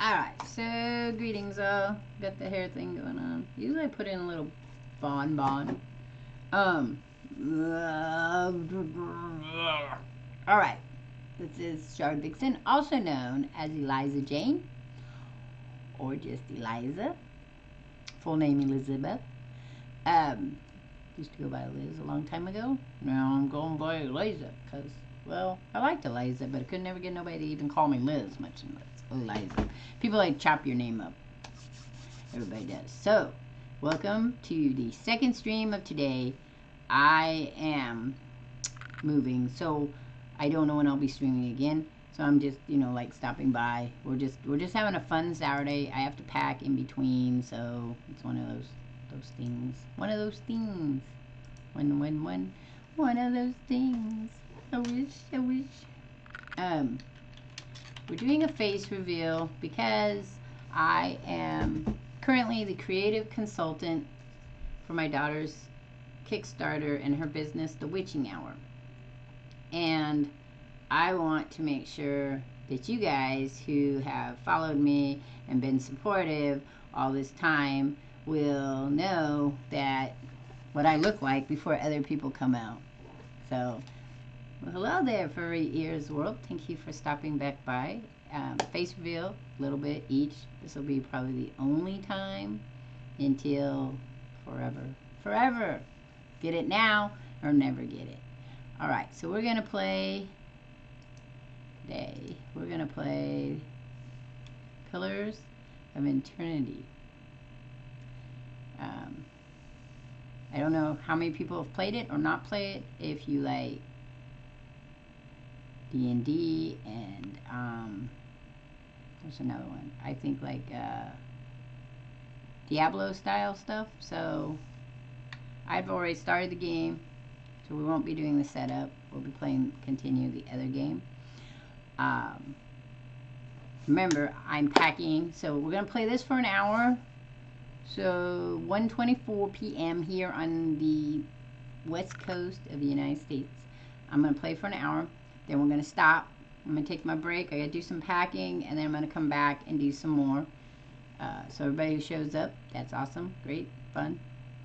Alright, so greetings all. Got the hair thing going on. Usually I put in a little bonbon. Alright. This is Shard Vixen, also known as Eliza Jane. Or just Eliza. Full name Elizabeth. Used to go by Liz a long time ago. Now I'm going by Eliza. Because, well, I liked Eliza, but I could never get nobody to even call me Liz, much less Eliza. People like chop your name up. Everybody does. So, welcome to the second stream of today. I am moving, so I don't know when I'll be streaming again. So I'm just, like stopping by. We're just having a fun Saturday. I have to pack in between, so it's one of those things. One of those things. One of those things. I wish. We're doing a face reveal because I am currently the creative consultant for my daughter's Kickstarter and her business, the Wytching Hour. And I want to make sure that you guys who have followed me and been supportive all this time will know that what I look like before other people come out. So, well, hello there, Furry Ears World. Thank you for stopping back by. Face reveal, a little bit each. This will be probably the only time until forever. Forever! Get it now or never get it. Alright, so we're going to play today. We're going to play Pilliars of Enternity. I don't know how many people have played it or not played it. If you like D&D and there's another one. I think like Diablo style stuff. So I've already started the game, so we won't be doing the setup. We'll be continue the other game. Remember, I'm packing, so we're gonna play this for an hour. So 1:24 p.m. here on the west coast of the United States. I'm gonna play for an hour. Then we're gonna stop. I'm gonna take my break. I gotta do some packing, and then I'm gonna come back and do some more. So everybody who shows up, that's awesome, great, fun,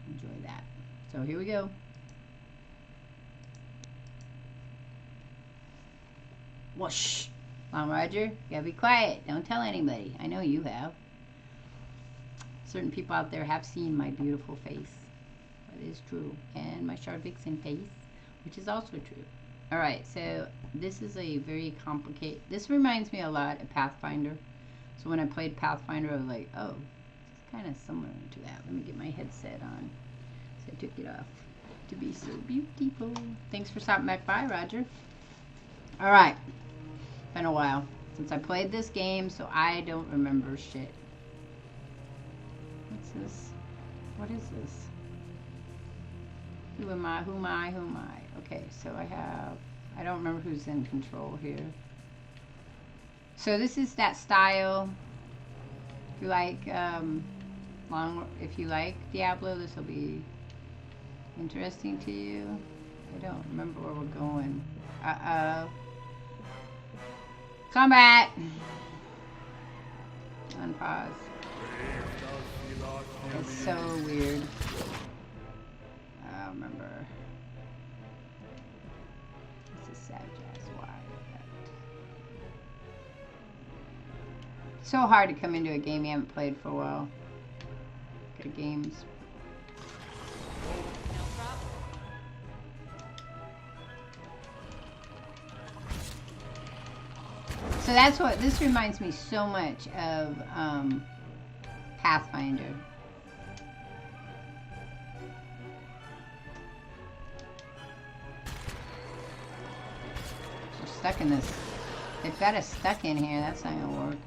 enjoy that. So here we go. Whoosh. Come on, Roger. You gotta be quiet. Don't tell anybody. I know you have. Certain people out there have seen my beautiful face. That is true. And my Shard Vixen face, which is also true. Alright, so this is a very complicated... This reminds me a lot of Pathfinder. So when I played Pathfinder, I was like, oh, it's kind of similar to that. Let me get my headset on. So I took it off to be so beautiful. Thanks for stopping back by, Roger. Alright. Been a while since I played this game, so I don't remember shit. What's this? What is this? Who am I? Who am I? Who am I? Okay, so I don't remember who's in control here. So this is that style. If you like, if you like Diablo, this will be interesting to you. I don't remember where we're going. Uh-oh. Combat! Unpause. It's so weird. I don't remember. This is sad jazz. Why? So hard to come into a game you haven't played for a while. Good games. So that's what this reminds me so much of Pathfinder. We're stuck in this. They've got us stuck in here. That's not gonna work.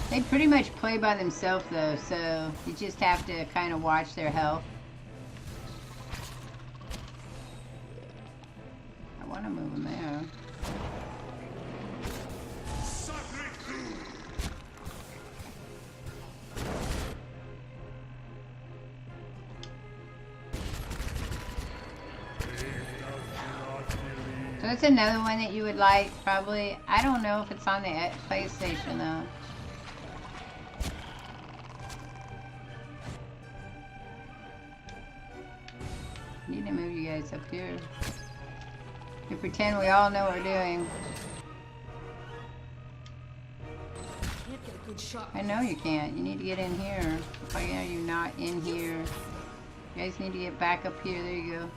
They pretty much play by themselves though, so you just have to kind of watch their health. I want to move them there. So it's another one that you would like, probably. I don't know if it's on the PlayStation though. Need to move you guys up here. We pretend we all know what we're doing. Can't get a good shot. I know you can't. You need to get in here. Why are you not in here? You guys need to get back up here. There you go.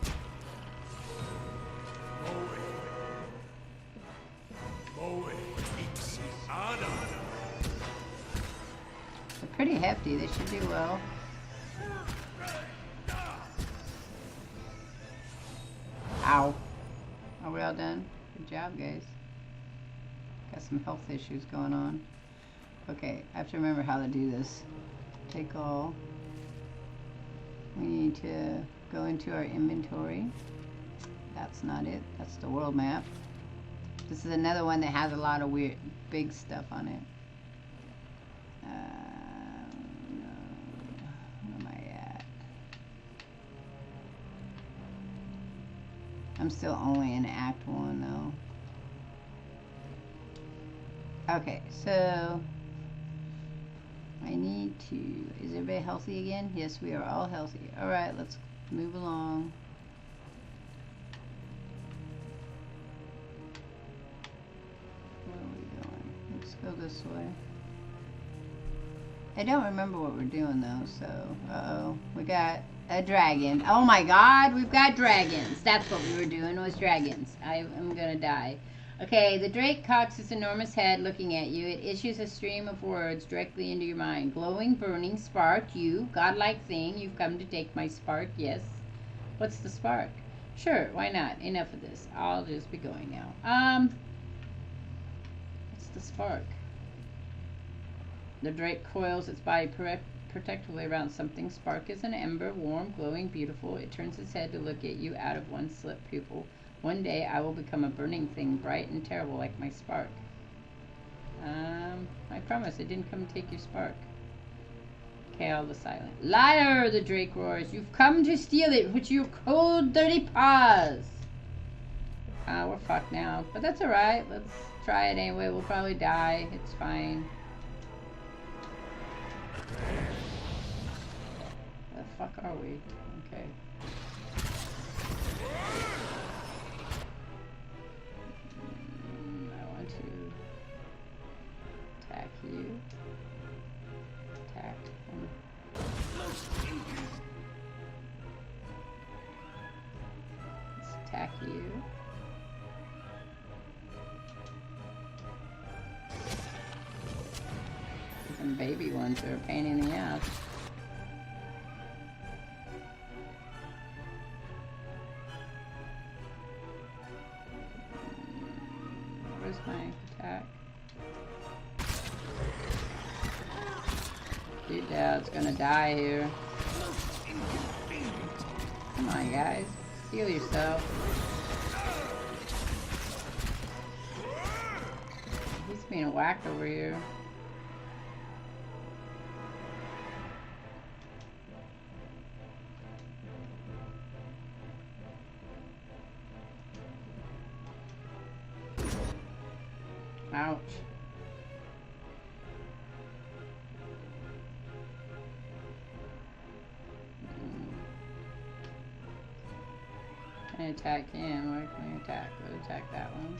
They're pretty hefty. They should do well. Ow. Are we all done? Good job, guys. Got some health issues going on. Okay, I have to remember how to do this. Take all. We need to go into our inventory. That's not it. That's the world map. This is another one that has a lot of weird, big stuff on it. No. Where am I at? I'm still only in Act 1 though. Okay, so I need to... Is everybody healthy again? Yes, we are all healthy. Alright, let's move along. Where are we going? Let's go this way. I don't remember what we're doing though, so... Uh-oh. We got a dragon. Oh my god, we've got dragons. That's what we were doing, was dragons. I'm gonna die. Okay, the drake cocks its enormous head looking at you. It issues a stream of words directly into your mind. Glowing, burning, spark, you, godlike thing, you've come to take my spark, yes. What's the spark? Sure, why not? Enough of this. I'll just be going now. What's the spark? The drake coils its body protectively around something. Spark is an ember, warm, glowing, beautiful. It turns its head to look at you out of one slit pupil. One day I will become a burning thing, bright and terrible like my spark. I promise I didn't come to take your spark. Okay, all the silent. Liar, the drake roars. You've come to steal it with your cold, dirty paws. We're fucked now. But that's alright. Let's try it anyway. We'll probably die. It's fine. Where the fuck are we? Okay. Attack you. Attack him. Let's attack you. Some baby ones are a pain in the ass. Where's my attack? Your dad's gonna die here. Come on, guys. Heal yourself. He's being whacked over here. Ouch. Can I attack him? Where can we attack? We'll attack that one.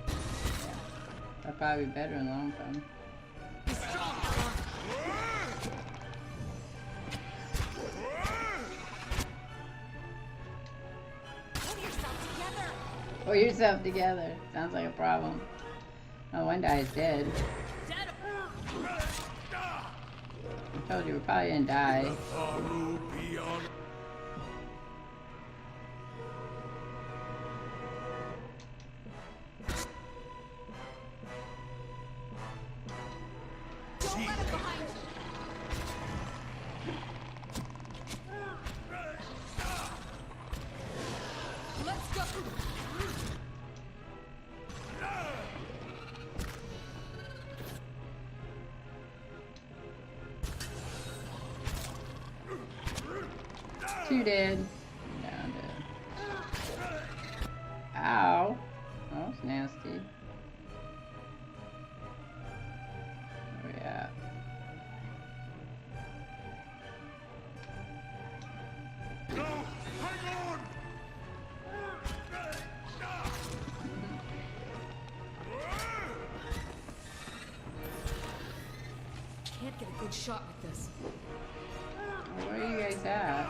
Yeah. That'll probably be better in the long run. Pull yourself together. Sounds like a problem. Oh, one guy is dead. I told you we're probably gonna die. Two dead. Down dead. good shot with this. Where are you guys at?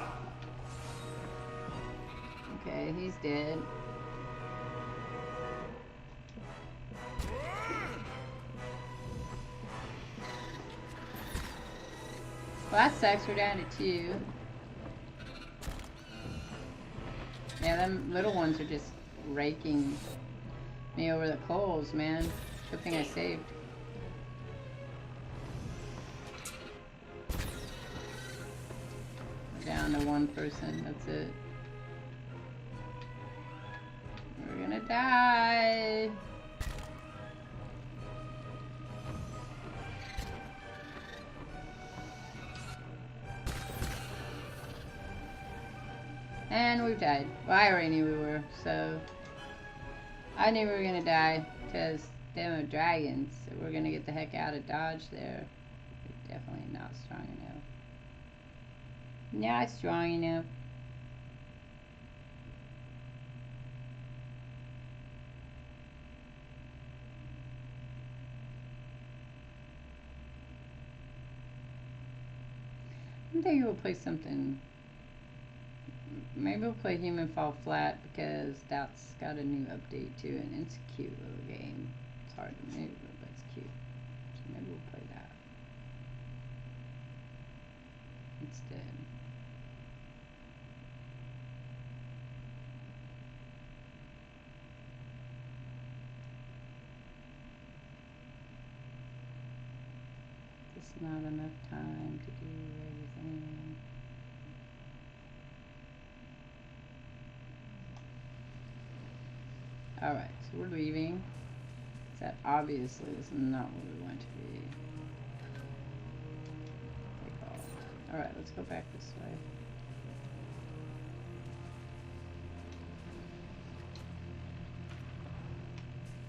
Okay, he's dead. Well, that sucks. We're down to 2. Yeah, them little ones are just raking me over the coals, man. Good thing I saved. We're down to 1 person. That's it. We're gonna die. And we've died. Well, I already knew we were, so I knew we were gonna die because them are dragons. So we're gonna get the heck out of Dodge there. We're definitely not strong enough. Not strong enough. I think we'll play something. Maybe we'll play Human Fall Flat because that's got a new update too, and it's a cute little game. It's hard to move, but it's cute. So maybe we'll play that instead. Just not enough time to do everything. Alright, so we're leaving. That obviously is not where we want to be. Take off. Alright, let's go back this way.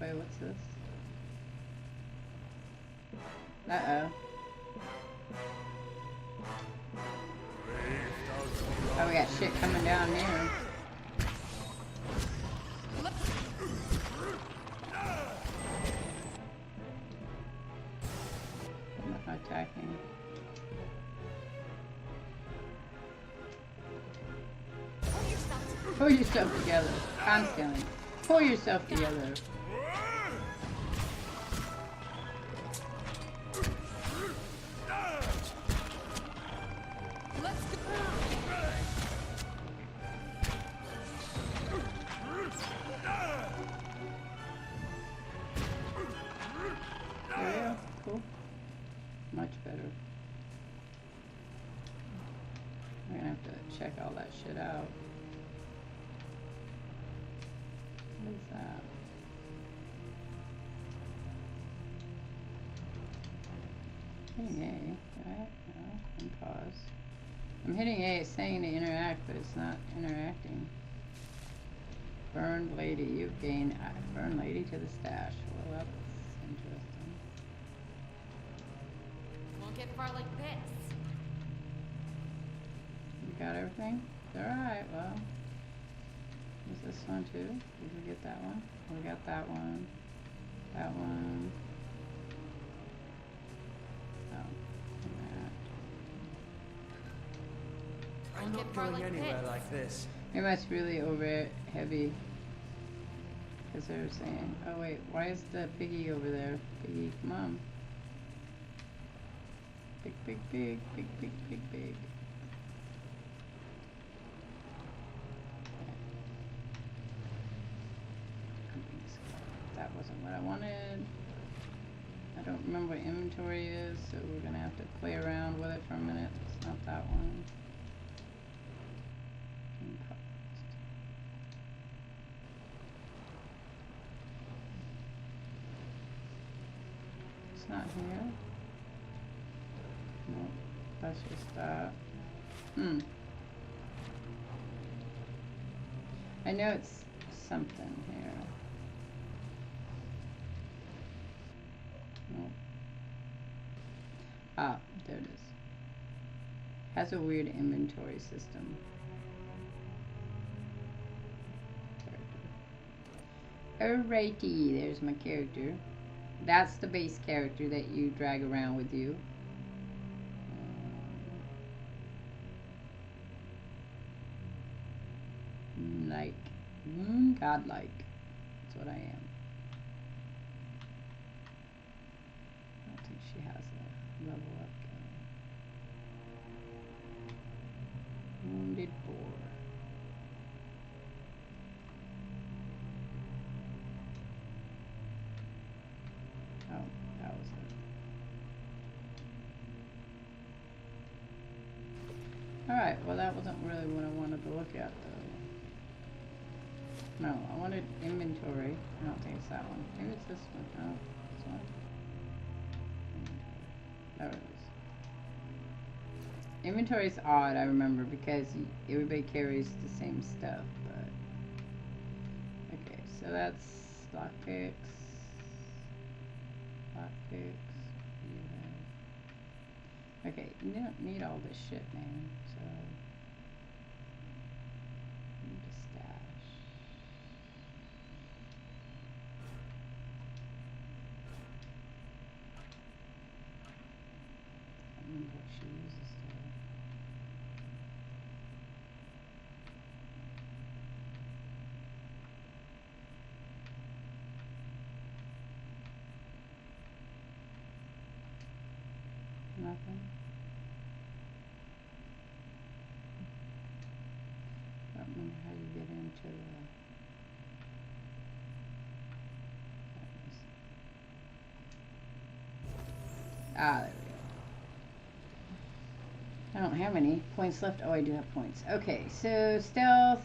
Wait, what's this? Uh-oh. Oh, we got shit coming down here. Attacking. Pull yourself together. Constantly. Pull yourself together. Much better. We're gonna have to check all that shit out. What is that? Hitting A, right? No, and pause. I'm hitting A, it's saying to interact, but it's not interacting. Burn lady, you gain burn lady to the stash. Well, that's interesting. Get far like this. You got everything? Alright, well. Is this one too? Did we get that one? We got that one. That one. Oh, and that. I'm not going anywhere like this. Maybe that's really over heavy. Because they were saying, oh wait, why is the piggy over there? Piggy, come on. Big, big, big, big, big, big, big. That wasn't what I wanted. I don't remember what inventory is, so we're gonna have to play around with it for a minute. It's not that one. It's not here. Nope, that's just that. I know it's something here. Nope. Ah, there it is. Has a weird inventory system. Alrighty, there's my character. That's the base character that you drag around with you. godlike. Godlike. That's what I am. I don't think she has a level up going. Wounded boar. Oh, that was it. Alright, well that wasn't really what I wanted to look at though. No, I wanted inventory. I don't think it's that one. Maybe it's this one. No, this one. There it is. Inventory's odd, I remember, because everybody carries the same stuff, but... Okay, so that's lockpicks. Lockpicks. Yeah. Okay, you don't need all this shit, man, so... Need to stash. I don't remember what she uses though. Nothing. I don't remember how you get into the... Ah, there we go. I don't have any points left. Oh, I do have points. Okay, so stealth.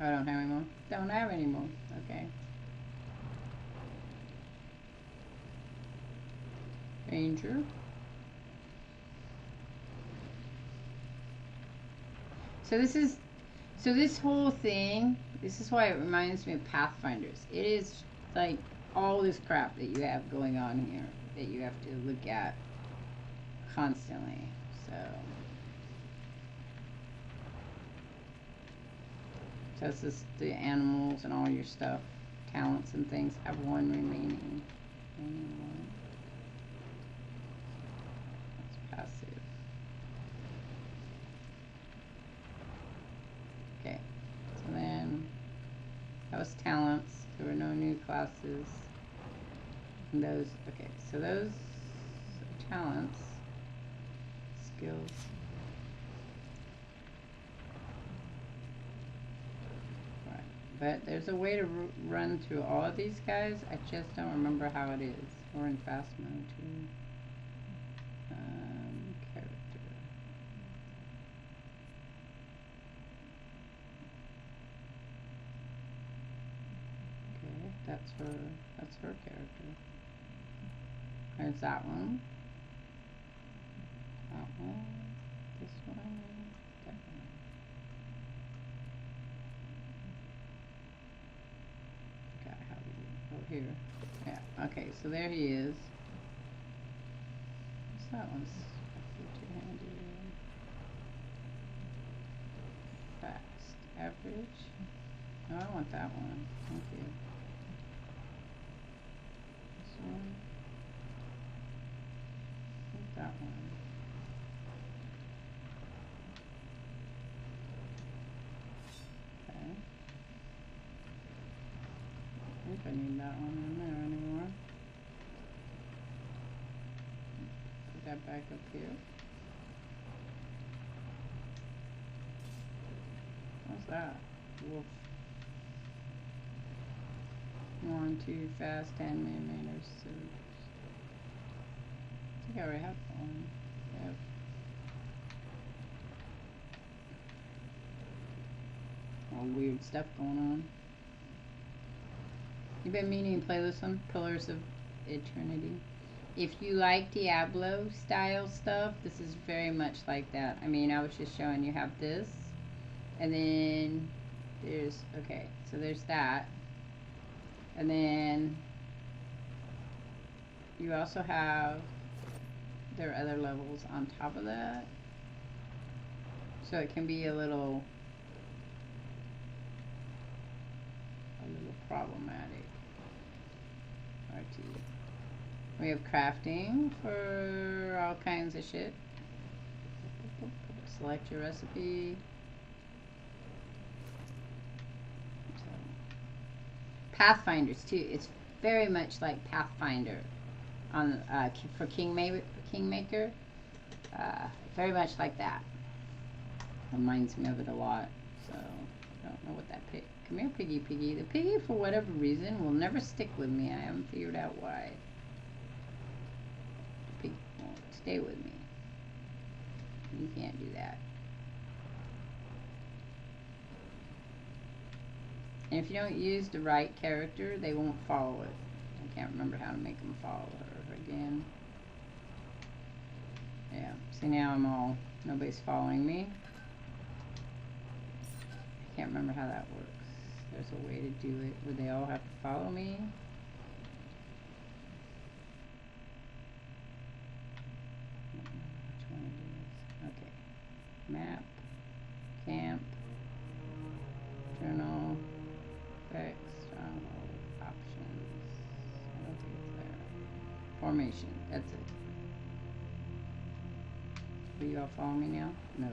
I don't have any more. Don't have any more. Okay. Ranger. So this whole thing, this is why it reminds me of Pathfinders. It is like all this crap that you have going on here that you have to look at constantly. So that's just the animals and all your stuff, talents and things have one remaining. One. That's passive. Okay, so then that was talents. There were no new classes. And those, okay, so those are talents, skills. Right, but there's a way to run through all of these guys. I just don't remember how it is. We're in fast mode too. Character. Okay, that's her character. There's that one. That one. This one. That one. Okay, how do you... Oh, here. Yeah, okay, so there he is. What's that one's two-handed? Fast. Average. No, I want that one. Thank you. This one. That one. Okay. I think I need that one in there anymore. Put that back up here. What's that? Wolf. 1, 2, fast, 10 millimeters. So I think I already have one. Yep. All weird stuff going on. You've been meaning to play this one, Pilliars of Eternity. If you like Diablo style stuff, this is very much like that. I mean, I was just showing you have this, and then there's, okay, so there's that, and then you also have, there are other levels on top of that, so it can be a little little problematic. RT. We have crafting for all kinds of shit. Select your recipe. So, Pathfinders too. It's very much like Pathfinder on for Kingmaker. Very much like that. Reminds me of it a lot. So I don't know what that pig. Come here, piggy, piggy. The piggy, for whatever reason, will never stick with me. I haven't figured out why. The pig won't stay with me. You can't do that. And if you don't use the right character, they won't follow it. I can't remember how to make them follow her again. Yeah. See, now I'm all, nobody's following me. I can't remember how that works. There's a way to do it where they all have to follow me. Which one it is? Okay. Map. Camp. Journal. Effects. Stronghold. Options. I don't think it's there. Formation. That's it. Will you all follow me now? No.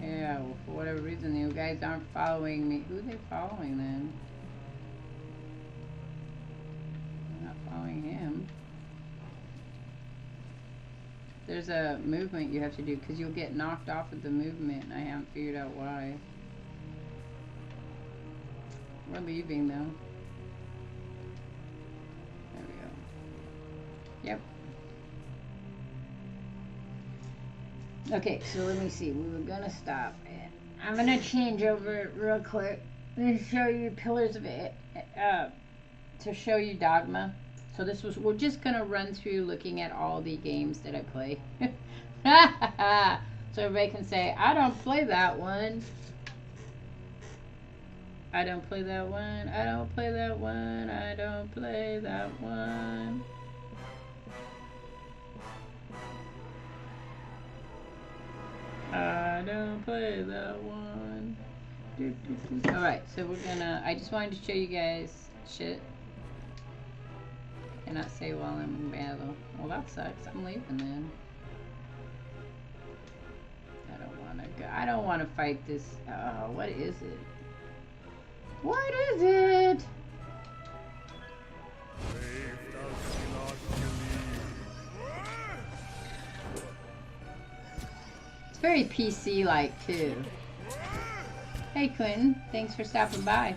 Yeah, well, for whatever reason, you guys aren't following me. Who are they following then? They're not following him. There's a movement you have to do because you'll get knocked off of the movement, and I haven't figured out why. We're leaving though. There we go. Yep. Okay, so let me see. We were gonna stop it. I'm gonna change over it real quick and show you Pillars of it to show you Dogma. So this was, we're just gonna run through looking at all the games that I play. So everybody can say, I don't play that one. I don't play that one. I don't play that one. I don't play that one. I don't play that one. Alright, so we're gonna, I just wanted to show you guys shit. Cannot say while I'm in battle. Well, that sucks. I'm leaving then. I don't wanna go. I don't wanna fight this. Oh, what is it? What is it? It's very PC-like too. Hey Quentin, thanks for stopping by.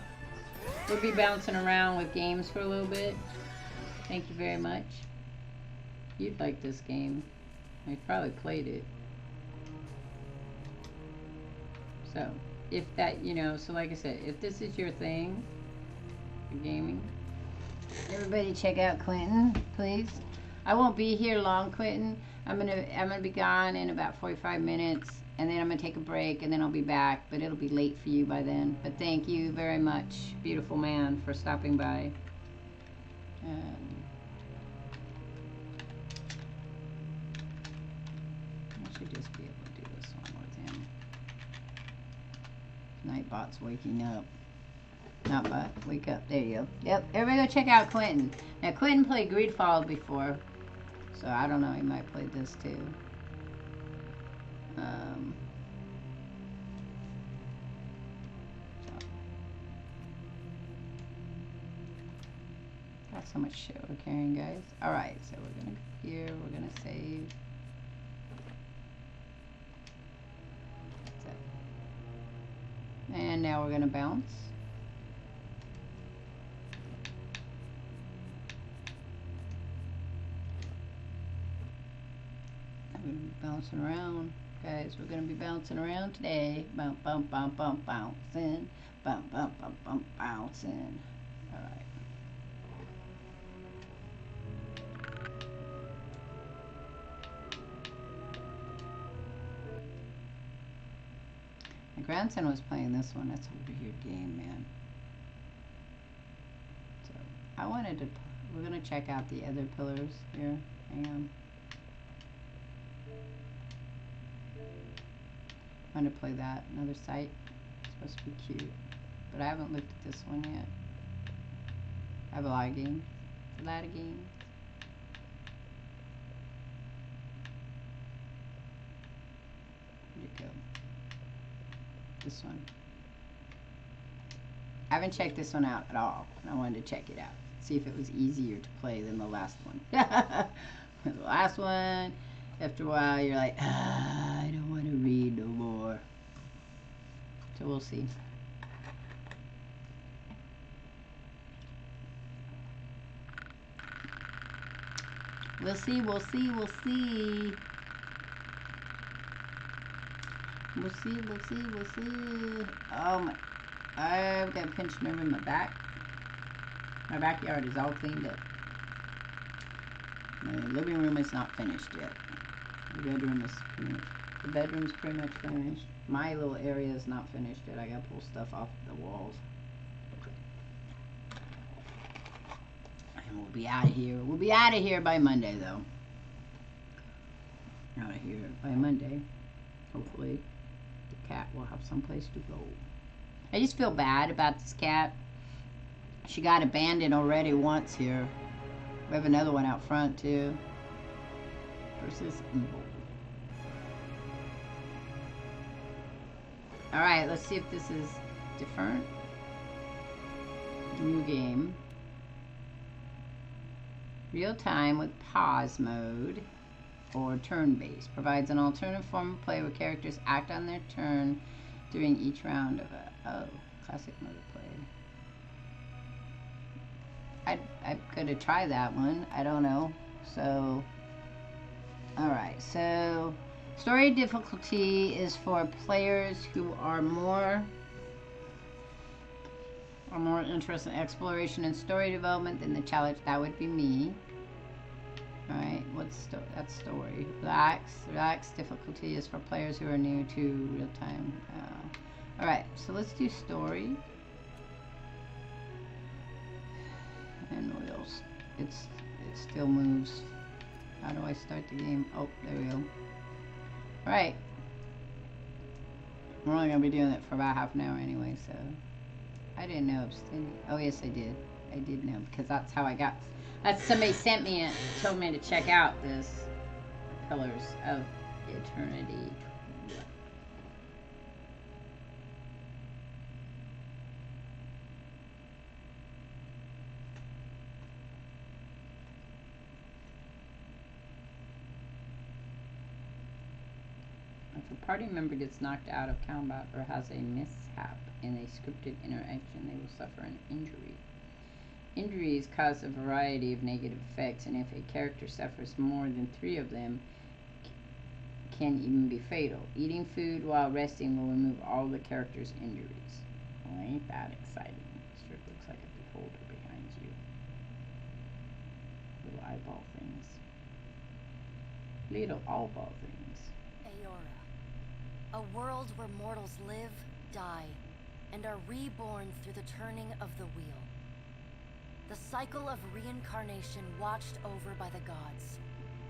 We'll be bouncing around with games for a little bit. Thank you very much. You'd like this game. I probably played it. So, if that, you know, so like I said, if this is your thing, for gaming, everybody check out Quentin, please. I won't be here long, Quentin. I'm gonna be gone in about 45 minutes, and then I'm gonna take a break, and then I'll be back. But it'll be late for you by then. But thank you very much, beautiful man, for stopping by. I should just be able to do this one with him. Nightbot's waking up. Not bot, wake up. There you go. Yep, everybody go check out Quentin. Now, Quentin played Greedfall before, so I don't know, he might play this too. Got so much shit we're carrying, guys. Alright, so we're gonna go here, we're gonna save. That's it. And now we're gonna bounce. I'm gonna be bouncing around. Guys, we're gonna be bouncing around today. Bump, bump, bump, bump, bouncing. Bump, bump, bump, bump, bouncing. Alright. My grandson was playing this one. That's a weird game, man. So, I wanted to, we're gonna check out the other pillars here. Hang on. Trying to play that. Another site. It's supposed to be cute. But I haven't looked at this one yet. I have a lot of games. A lot of games. Where'd it go? This one. I haven't checked this one out at all. I wanted to check it out. See if it was easier to play than the last one. The last one, after a while, you're like, I don't want to read no more. So we'll see. We'll see, we'll see, we'll see. We'll see, we'll see, we'll see. Oh my, I've got a pinched nerve in my back. My backyard is all cleaned up. My living room is not finished yet. The bedroom's pretty much finished. My little area is not finished yet. I gotta pull stuff off the walls. And we'll be out of here. We'll be out of here by Monday, though. Out of here by Monday. Hopefully, the cat will have someplace to go. I just feel bad about this cat. She got abandoned already once here. We have another one out front, too. Versus evil. Alright, let's see if this is different. New game. Real time with pause mode or turn-based. Provides an alternative form of play where characters act on their turn during each round of a classic mode of play. I'm gonna try that one. I don't know. So, alright. So, story difficulty is for players who are more interested in exploration and story development than the challenge. That would be me. Alright, that's story. Relax difficulty is for players who are new to real time. Alright, so let's do story. And it still moves. How do I start the game? Oh, there we go. Alright. We're only going to be doing it for about half an hour anyway, so. I didn't know abstaining. Oh, yes, I did. I did know, because that's how I got. That's somebody sent me it, told me to check out this Pilliars of Eternity. If a party member gets knocked out of combat or has a mishap in a scripted interaction, they will suffer an injury. Injuries cause a variety of negative effects, and if a character suffers more than 3 of them, can even be fatal. Eating food while resting will remove all the character's injuries. Well, ain't that exciting? Sure looks like a beholder behind you. Little eyeball things. Little eyeball things. A world where mortals live, die, and are reborn through the turning of the wheel. The cycle of reincarnation watched over by the gods,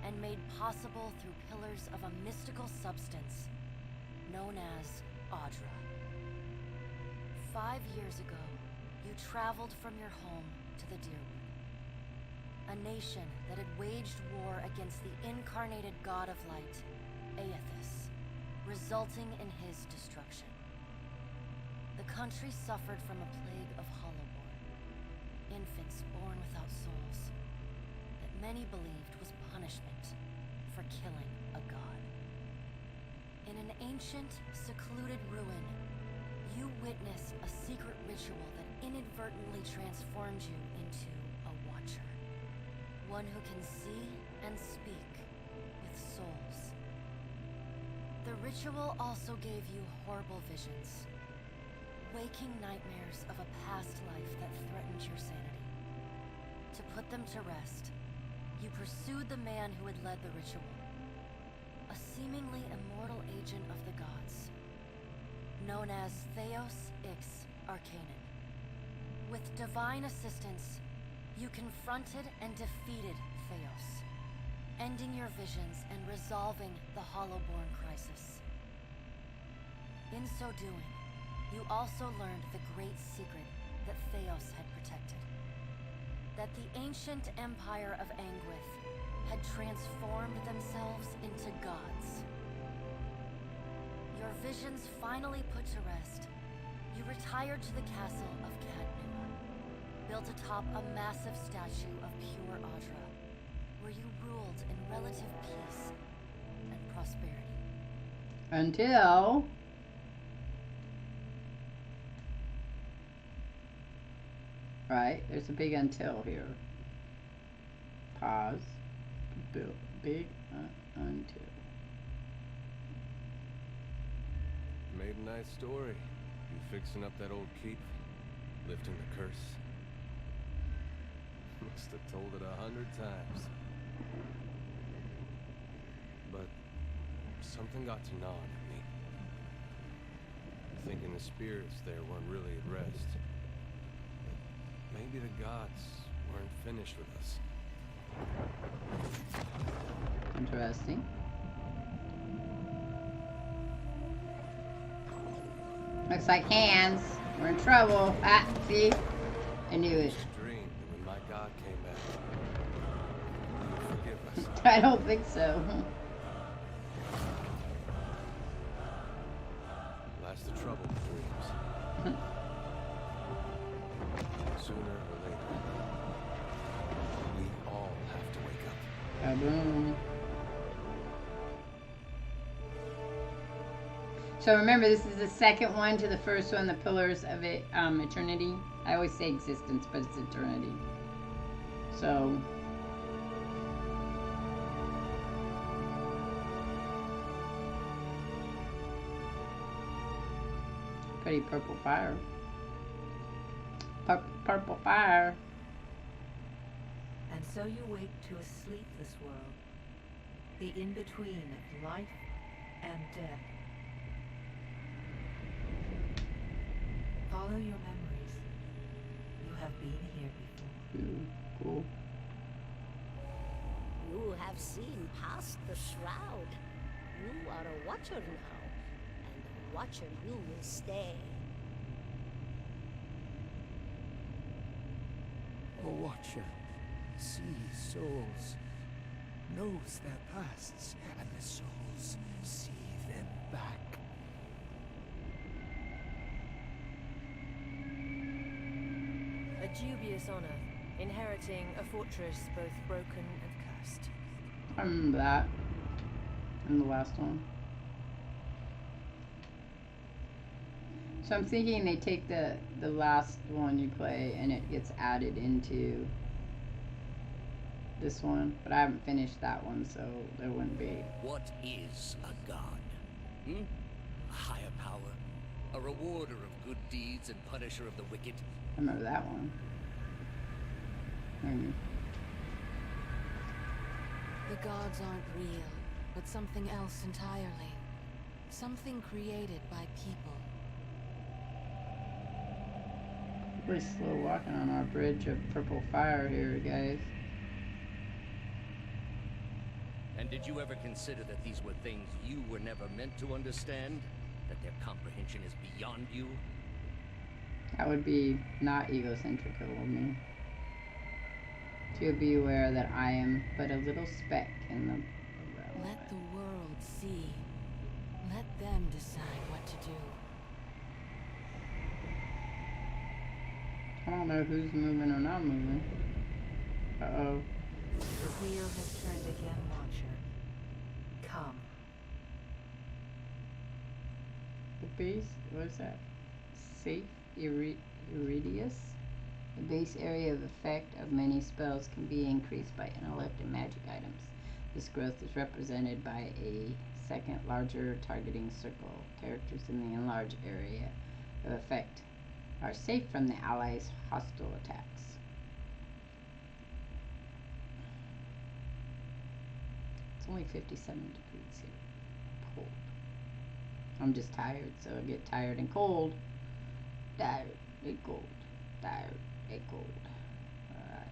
and made possible through pillars of a mystical substance known as Audra. 5 years ago, you traveled from your home to the Deerwood, a nation that had waged war against the incarnated god of light, Aethys, resulting in his destruction. The country suffered from a plague of hollowborn, infants born without souls, that many believed was punishment for killing a god. In an ancient, secluded ruin, you witnessed a secret ritual that inadvertently transformed you into a watcher. One who can see and speak with souls. The ritual also gave you horrible visions, waking nightmares of a past life that threatened your sanity. To put them to rest, you pursued the man who had led the ritual, a seemingly immortal agent of the gods, known as Theos Ix Arcanon. With divine assistance, you confronted and defeated Theos, ending your visions and resolving the Hollowborn crisis. In so doing, you also learned the great secret that Theos had protected. That the ancient empire of Anguith had transformed themselves into gods. Your visions finally put to rest, you retired to the castle of Cadnua, built atop a massive statue of pure Audra, where you ruled in relative peace and prosperity. Until... Right, there's a big until here. Pause. Big until. Made a nice story. You fixing up that old keep? Lifting the curse? Must have told it 100 times. But something got to gnawing at me. Thinking the spirits there weren't really at rest. Maybe the gods weren't finished with us. Interesting. Looks like hands. We're in trouble. Ah, see? I knew it. I dreamed that when my god came back, he would forgive us. I don't think so. That's the trouble with dreams. Sooner or later, we all have to wake up. Kaboom. So remember, this is the second one to the first one, the Pillars of Eternity. I always say existence, but it's eternity. So... pretty purple fire. Purple fire. And so you wake to a sleepless world, the in-between of life and death. Follow your memories. You have been here before. Cool. You have seen past the shroud. You are a watcher now, and a watcher you will stay. A watcher sees souls, knows their pasts, and the souls see them back. A dubious honor, inheriting a fortress both broken and cursed. I remember that in the last one. So I'm thinking they take the last one you play and it gets added into this one, but I haven't finished that one, so there wouldn't be. What is a god? A higher power? A rewarder of good deeds and punisher of the wicked? I remember that one. The gods aren't real, but something else entirely. Something created by people. Really slow walking on our bridge of purple fire here, guys. And did you ever consider that these were things you were never meant to understand? That their comprehension is beyond you? That would be not egocentric of me. To be aware that I am but a little speck in the railway. Let the world see. Let them decide what to do. I don't know who's moving or not moving. Uh-oh. The wheel has turned again, Watcher. Come. The base, what is that? Safe Iridius? The base area of effect of many spells can be increased by intellect and magic items. This growth is represented by a second larger targeting circle. Characters in the enlarged area of effect are safe from the allies' hostile attacks. It's only 57 degrees here. Cold. I'm just tired, so I get tired and cold. Tired and cold. Tired and cold. Alright.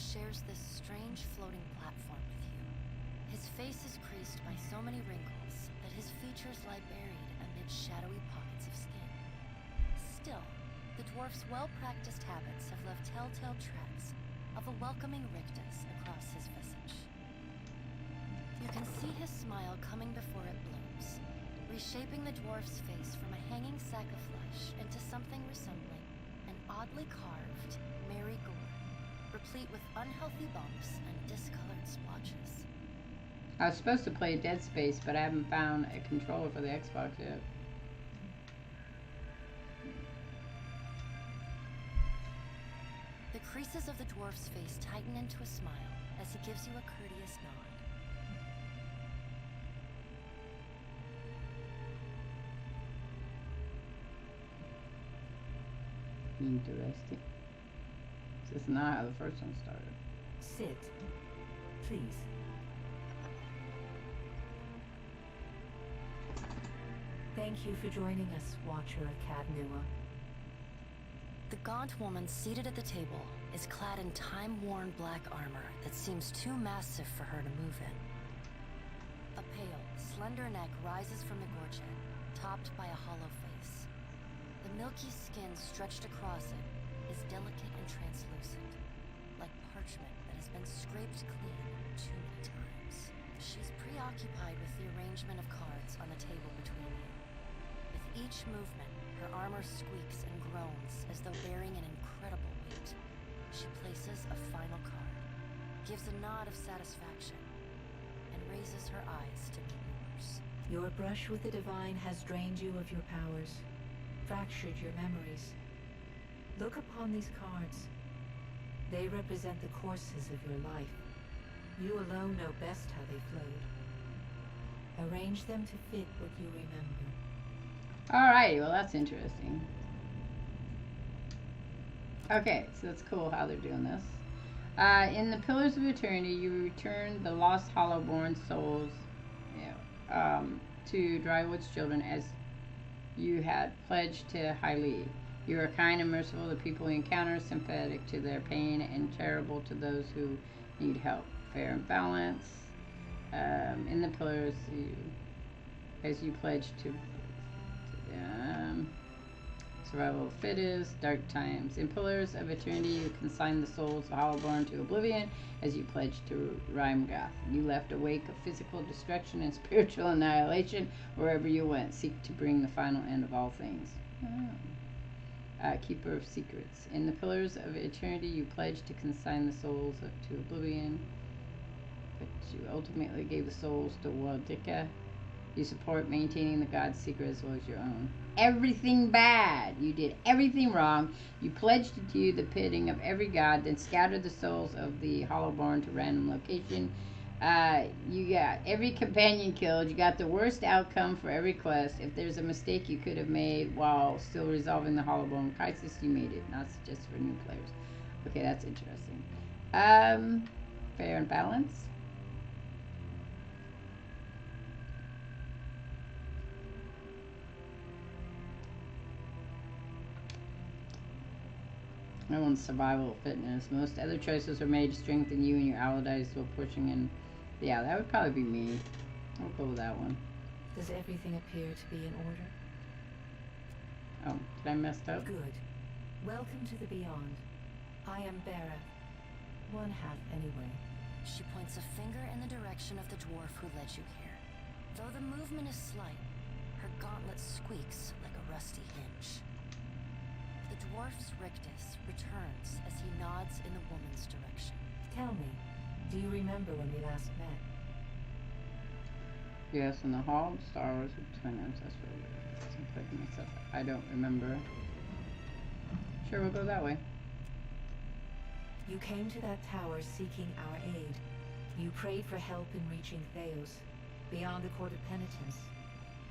shares this strange floating platform with you. His face is creased by so many wrinkles that his features lie buried amid shadowy pockets of skin. Still, the dwarf's well-practiced habits have left telltale tracks of a welcoming rictus across his visage. You can see his smile coming before it blooms, reshaping the dwarf's face from a hanging sack of flesh into something resembling an oddly carved merry-go-round, replete with unhealthy bumps and discolored splotches. I was supposed to play Dead Space, but I haven't found a controller for the Xbox yet. The creases of the dwarf's face tighten into a smile as he gives you a courteous nod. Interesting. This is not how the first one started. Sit. Please. Thank you for joining us, Watcher of Cadnua. The gaunt woman seated at the table is clad in time-worn black armor that seems too massive for her to move in. A pale, slender neck rises from the gorge head, topped by a hollow face. The milky skin stretched across it is delicate and translucent, like parchment that has been scraped clean too many times. She's preoccupied with the arrangement of cards on the table between you. With each movement, her armor squeaks and groans as though bearing an incredible weight. She places a final card, gives a nod of satisfaction, and raises her eyes to meet yours. Your brush with the divine has drained you of your powers, fractured your memories. Look upon these cards. They represent the courses of your life. You alone know best how they flowed. Arrange them to fit what you remember. Alrighty, well that's interesting. Okay, so that's cool how they're doing this. In the Pillars of Eternity, you return the lost Hollowborn souls to Drywood's children as you had pledged to Hylie. You are kind and merciful to people you encounter, sympathetic to their pain, and charitable to those who need help. Fair and balanced. In the Pillars, as you pledge to survival of the fittest, dark times. In Pillars of Eternity, you consign the souls of Hollowborn to oblivion as you pledge to Rymgath. You left a wake of physical destruction and spiritual annihilation wherever you went. Seek to bring the final end of all things. Keeper of secrets. In the Pillars of Eternity, you pledge to consign the souls to oblivion, but you ultimately gave the souls to Waldika. You support maintaining the god's secret as well as your own. Everything bad. You did everything wrong. You pledged to do the pitting of every god, then scattered the souls of the Hollowborn to random location. You got every companion killed. You got the worst outcome for every quest. If there's a mistake you could have made while still resolving the Hollowborn crisis, you made it. Not just for new players. Okay, that's interesting. Fair and balanced. No one's survival fitness. Most other choices are made to strengthen you and your allies while pushing in. Yeah, that would probably be me. I'll go with that one. Does everything appear to be in order? Oh, did I mess up? Good. Welcome to the Beyond. I am Bera. One half, anyway. She points a finger in the direction of the dwarf who led you here. Though the movement is slight, her gauntlet squeaks like a rusty hinge. The dwarf's rictus returns as he nods in the woman's direction. Tell me, do you remember when we last met? Yes, in the Hall of Stars with twin ancestors. I don't remember. Sure, we'll go that way. You came to that tower seeking our aid. You prayed for help in reaching Theos, beyond the Court of Penitence,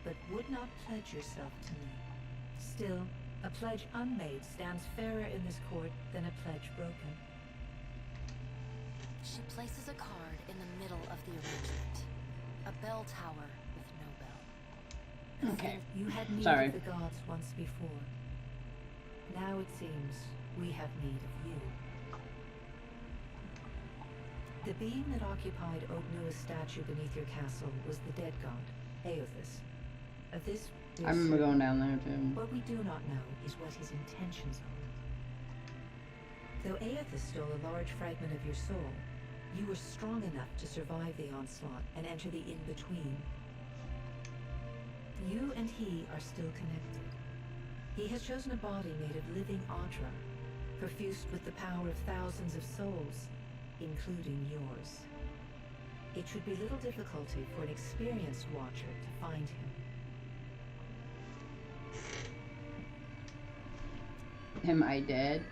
but would not pledge yourself to me. Still, a pledge unmade stands fairer in this court than a pledge broken. She places a card in the middle of the arrangement. A bell tower with no bell. Okay. You had need of the gods once before. Now it seems we have need of you. The being that occupied Ognua's statue beneath your castle was the dead god, Aothis. Of this, we I are remember certain. going down there too. What we do not know is what his intentions are. Though Aothis stole a large fragment of your soul, you were strong enough to survive the onslaught and enter the in-between. You and he are still connected. He has chosen a body made of living Audra, perfused with the power of thousands of souls, including yours. It should be little difficulty for an experienced watcher to find him. Am I dead?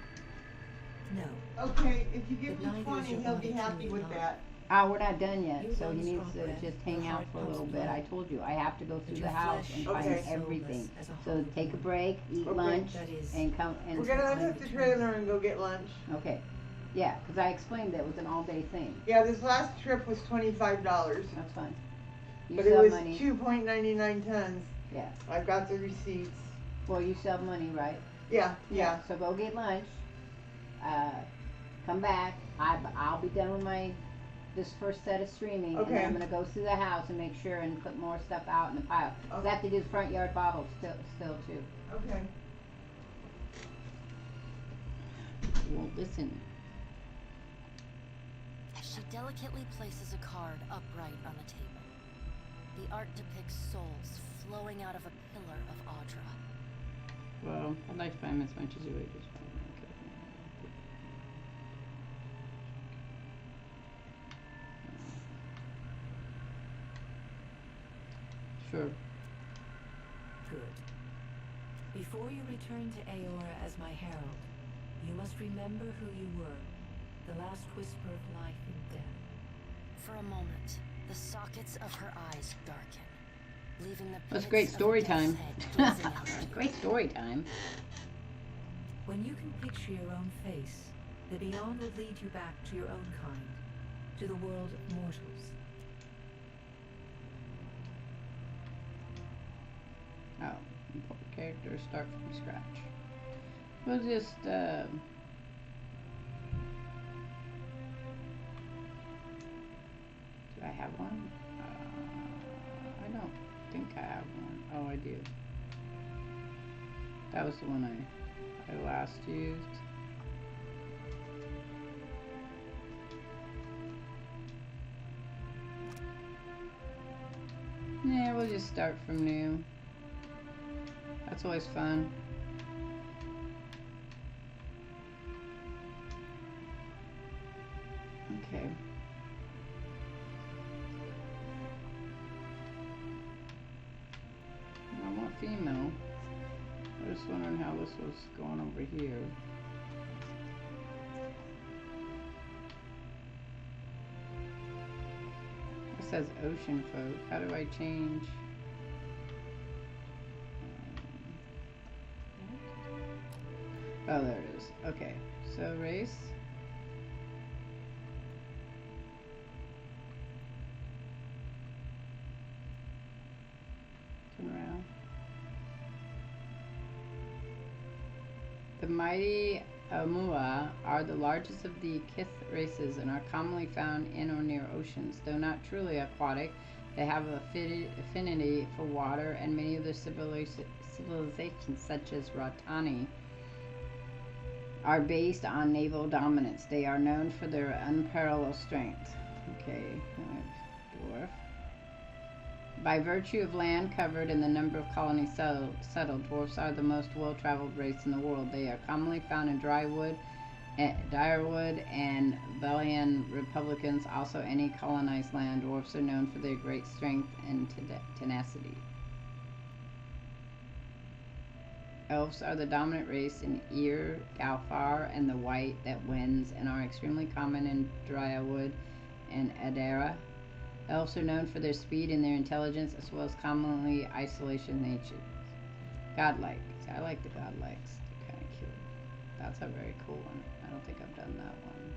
No. Okay, if you give But me neither is 20, your he'll body be happy truly with alive. that. We're not done yet, You so run he the needs strong to breath, just your hang out heart for a pumps little bit. blood. I told you, I have to go But through your the house flesh and is find Okay. everything. soulless as a So hollow take a void. break, eat Okay. lunch, That is- and come and... We're gonna unhook the trailer and go get lunch. Okay. Yeah, because I explained that it was an all-day thing. Yeah, this last trip was $25, That's fine. You but still it was have money. 2.99 tons. Yeah. I've got the receipts. Well, you still have money, right? Yeah. So go get lunch. Come back. I'll be done with this first set of streaming, and then Okay. I'm gonna go through the house and make sure and put more stuff out in the pile. 'Cause I have to do the front yard bottles still too. Okay. Well, listen. She delicately places a card upright on the table. The art depicts souls flowing out of a pillar of Audra. Well, I'd like to find as much as you would just find. Sure. Good. Before you return to Aora as my herald, you must remember who you were, the last whisper of life and death. For a moment, the sockets of her eyes darken, leaving the That's pits great of story death's time. head gazing out at you. Great story time. When you can picture your own face, the beyond will lead you back to your own kind, to the world of mortals. Oh, important characters start from scratch. We'll just, do I have one? I don't think I have one. Oh, I do. That was the one I last used. Yeah, we'll just start from new. That's always fun. Okay. I want female. I was just wondering how this was going over here. It says ocean folk. How do I change? Oh, there it is. Okay, so race. Turn around. The mighty Amua are the largest of the Kith races and are commonly found in or near oceans. Though not truly aquatic, they have an affinity for water, and many of their civilizations, such as Ratani, are based on naval dominance. They are known for their unparalleled strength. Okay, dwarf. By virtue of land covered and the number of colonies settled, dwarfs are the most well-traveled race in the world. They are commonly found in Drywood, Direwood, and Belian Republicans. Also, any colonized land, dwarfs are known for their great strength and tenacity. Elves are the dominant race in Ir, Galfar, and the White that wins, and are extremely common in Drywood and Adara. Elves are known for their speed and their intelligence, as well as commonly isolation nature. Godlike. See, I like the godlikes. They're kind of cute. That's a very cool one. I don't think I've done that one.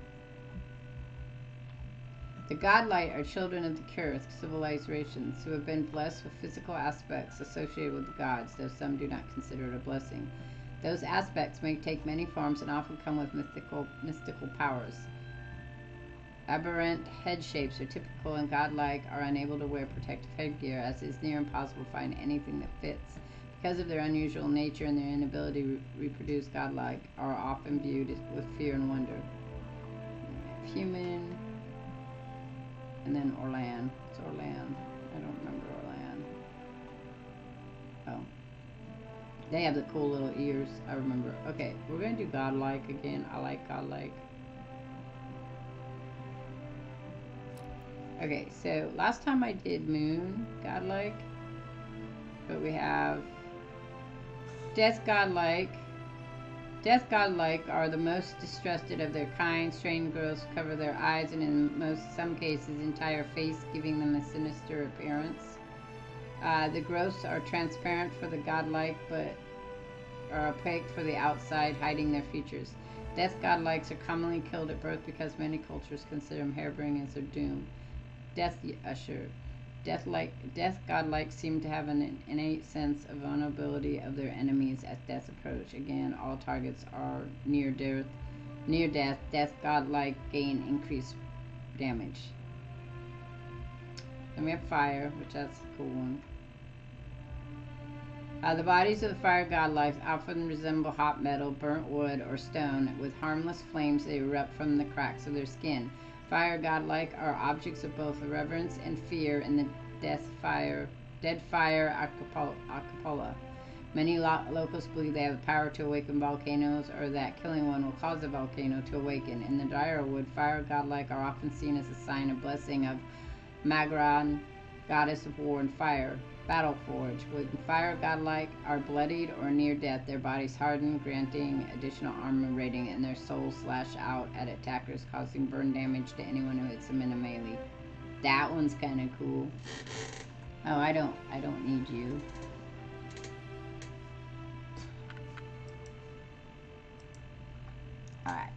The godlike are children of the Kurth civilizations who have been blessed with physical aspects associated with the gods, though some do not consider it a blessing. Those aspects may take many forms and often come with mystical powers. Aberrant head shapes are typical and godlike are unable to wear protective headgear, as it is near impossible to find anything that fits. Because of their unusual nature and their inability to reproduce, godlike are often viewed with fear and wonder. Human, and then Orlan. It's Orlan. I don't remember Orlan. Oh. They have the cool little ears. I remember. Okay, we're going to do godlike again. I like godlike. Okay, so last time I did moon godlike. But we have death godlike. Death godlike are the most distrusted of their kind. Strained growths cover their eyes and in some cases entire face, giving them a sinister appearance. The growths are transparent for the godlike, but are opaque for the outside, hiding their features. Death godlikes are commonly killed at birth because many cultures consider them harboring as their doom. Death usher. Death godlike seem to have an innate sense of vulnerability of their enemies as death approach. Again, all targets are near death. Death godlike gain increased damage. Then we have fire, which that's a cool one. The bodies of the fire godlikes often resemble hot metal, burnt wood, or stone. With harmless flames, they erupt from the cracks of their skin. Fire godlike are objects of both reverence and fear in the dead fire archipelago. Many locals believe they have the power to awaken volcanoes, or that killing one will cause a volcano to awaken. In the Direwood, fire godlike are often seen as a sign of blessing of Magran, goddess of war and fire. Battleforge. When fire godlike are bloodied or near death, their bodies harden, granting additional armor rating, and their souls slash out at attackers, causing burn damage to anyone who hits them in a melee. That one's kind of cool. Oh, I don't need you. Alright.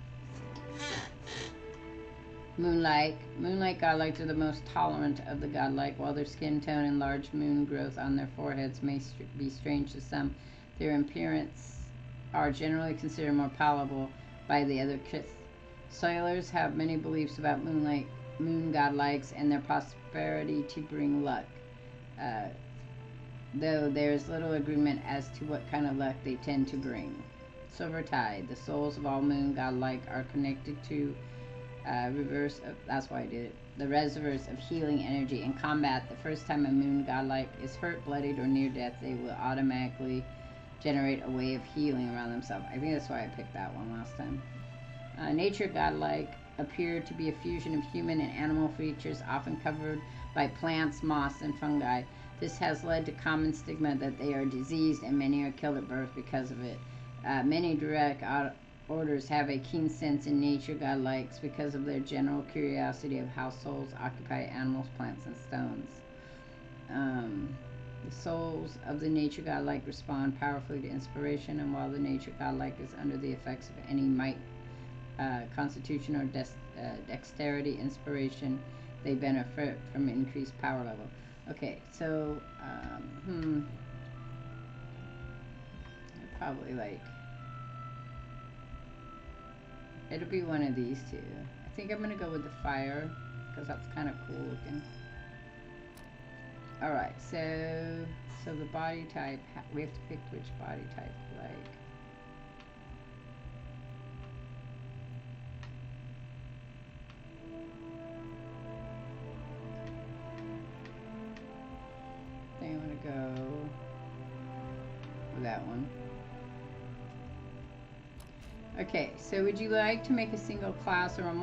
Moonlight. Moonlight godlikes are the most tolerant of the godlike. While their skin tone and large moon growth on their foreheads may be strange to some, their appearance are generally considered more palatable by the other kith. Sailors have many beliefs about moon godlikes and their prosperity to bring luck, though there is little agreement as to what kind of luck they tend to bring. Silvertide. The souls of all moon godlike are connected to that's why I did it. The reservoirs of healing energy. In combat, the first time a moon godlike is hurt, bloodied, or near death, they will automatically generate a way of healing around themselves. I think that's why I picked that one last time. Nature godlike appear to be a fusion of human and animal features, often covered by plants, moss, and fungi. This has led to common stigma that they are diseased, and many are killed at birth because of it. Many direct orders have a keen sense in nature godlikes because of their general curiosity of how souls occupy animals, plants, and stones. The souls of the nature godlike respond powerfully to inspiration, and while the nature godlike is under the effects of any might, constitution, or dexterity inspiration, they benefit from increased power level. Okay, so I probably like. It'll be one of these two. I think I'm gonna go with the fire because that's kind of cool looking. All right, so the body type. We have to pick which body type we like. I think I'm gonna go with that one. Okay, so would you like to make a single class or a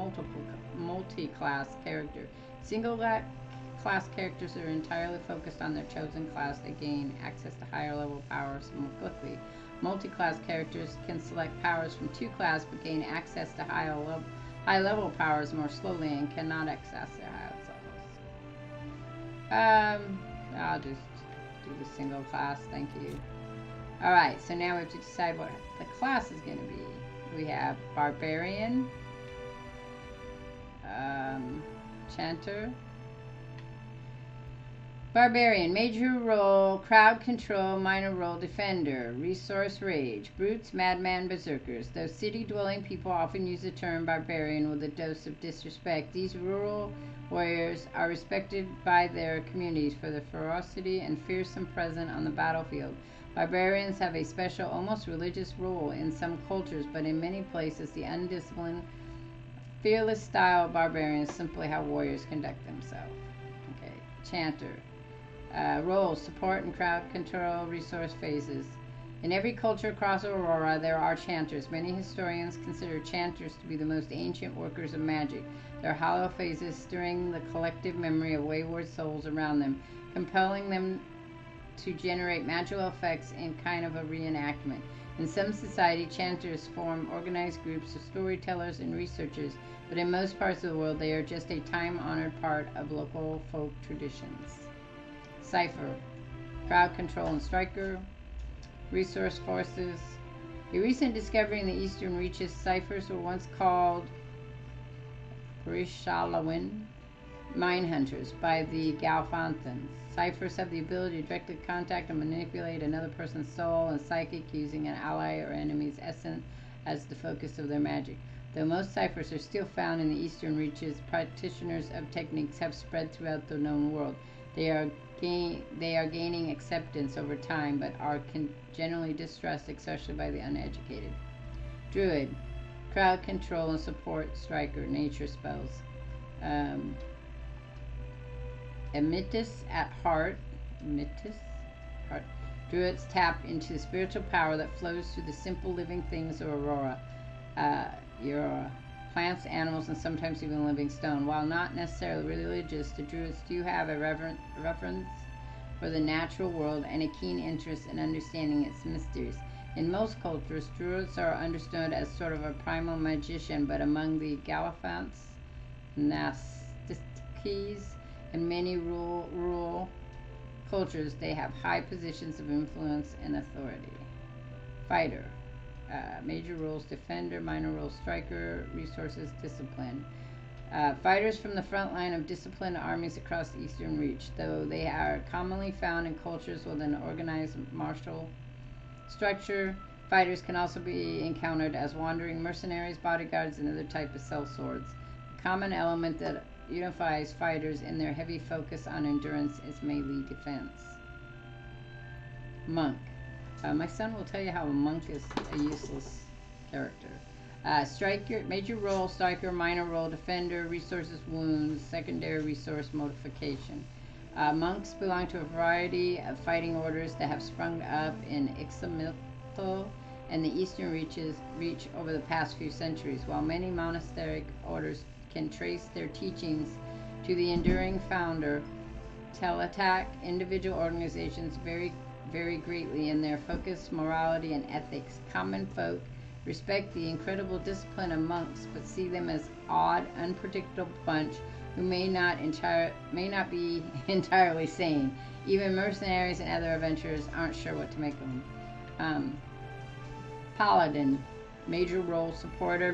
multi-class character? Single class characters are entirely focused on their chosen class. They gain access to higher level powers more quickly. Multi-class characters can select powers from two classes but gain access to high level powers more slowly and cannot access their highest levels. I'll just do the single class, thank you. Alright, so now we have to decide what the class is going to be. We have Barbarian, Chanter, Barbarian, major role, crowd control, minor role, defender, resource rage, brutes, madman, berserkers. Though city-dwelling people often use the term barbarian with a dose of disrespect, these rural warriors are respected by their communities for the ferocity and fearsome present on the battlefield. Barbarians have a special, almost religious role in some cultures, but in many places the undisciplined, fearless style of barbarians is simply how warriors conduct themselves. Okay, chanter. Roles, support and crowd control, resource phases. In every culture across Aurora, there are chanters. Many historians consider chanters to be the most ancient workers of magic. Their hollow phases stirring the collective memory of wayward souls around them, compelling them to generate magical effects in kind of a reenactment. In some society, chanters form organized groups of storytellers and researchers, but in most parts of the world, they are just a time-honored part of local folk traditions. Cipher, crowd control and striker, resource forces. A recent discovery in the eastern reaches, ciphers were once called Rishalawin mine hunters by the Galfanthans. Ciphers have the ability to directly contact and manipulate another person's soul and psychic using an ally or enemy's essence as the focus of their magic. Though most ciphers are still found in the eastern reaches, practitioners of techniques have spread throughout the known world. They are gaining acceptance over time, but are generally distrusted, especially by the uneducated. Druid, crowd control and support, striker, nature spells. Emitus at heart. Druids tap into the spiritual power that flows through the simple living things of Aurora. Plants, animals, and sometimes even living stone. While not necessarily religious, the Druids do have a reverence for the natural world and a keen interest in understanding its mysteries. In most cultures, Druids are understood as sort of a primal magician, but among the Galafants, Nastikis, and many rural cultures, they have high positions of influence and authority. Fighter. Major roles, defender, minor roles, striker, resources, discipline. Fighters from the front line of disciplined armies across the Eastern Reach, though they are commonly found in cultures with an organized martial structure. Fighters can also be encountered as wandering mercenaries, bodyguards, and other types of sellswords. A common element that unifies fighters in their heavy focus on endurance is melee defense. Monk. My son will tell you how a monk is a useless character. Striker, major role, striker, minor role, defender, resources, wounds, secondary resource, modification. Monks belong to a variety of fighting orders that have sprung up in Ixamital and the Eastern Reach over the past few centuries. While many monastic orders can trace their teachings to the enduring founder, Teletac, individual organizations vary greatly in their focus, morality, and ethics. Common folk respect the incredible discipline of monks, but see them as odd, unpredictable bunch who may not be entirely sane. Even mercenaries and other adventurers aren't sure what to make of them. Paladin, major role supporter,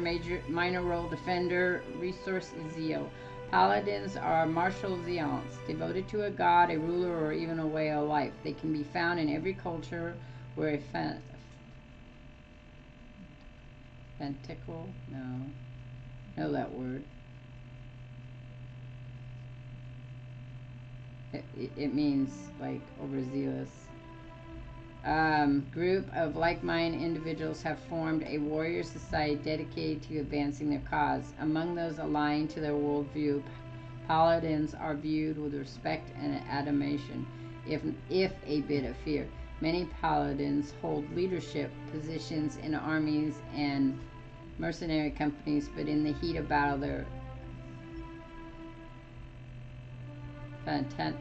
minor role defender, resource zeal. Paladins are martial zealots, devoted to a god, a ruler, or even a way of life. They can be found in every culture where a know that word. It means like overzealous. Group of like-minded individuals have formed a warrior society dedicated to advancing their cause. Among those aligned to their worldview, paladins are viewed with respect and admiration, if a bit of fear. Many paladins hold leadership positions in armies and mercenary companies, but in the heat of battle, their fanatism,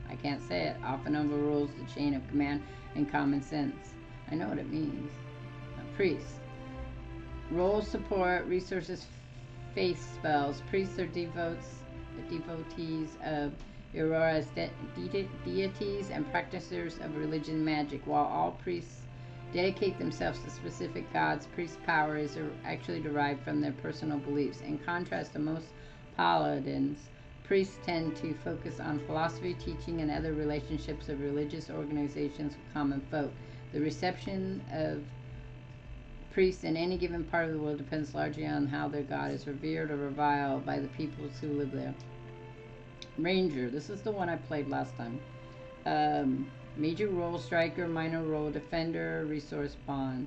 I can't say it, often overrules the chain of command and common sense. I know what it means. Priest. Role support, resources, faith spells. Priests are devotees of Aurora's deities and practitioners of religion magic. While all priests dedicate themselves to specific gods, priest power is actually derived from their personal beliefs. In contrast to most paladins, Priests tend to focus on philosophy, teaching, and other relationships of religious organizations with common folk. The reception of priests in any given part of the world depends largely on how their god is revered or reviled by the peoples who live there. Ranger. This is the one I played last time. Major role striker, minor role defender, resource bond.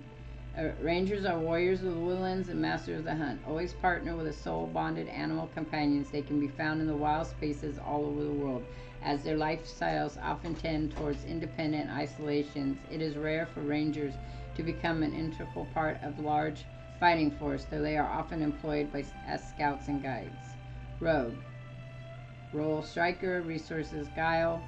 Rangers are warriors of the woodlands and masters of the hunt. Always partner with a soul-bonded animal companions. They can be found in the wild spaces all over the world. As their lifestyles often tend towards independent isolations, it is rare for rangers to become an integral part of large fighting force, though they are often employed as scouts and guides. Rogue. Role striker, resources, guile.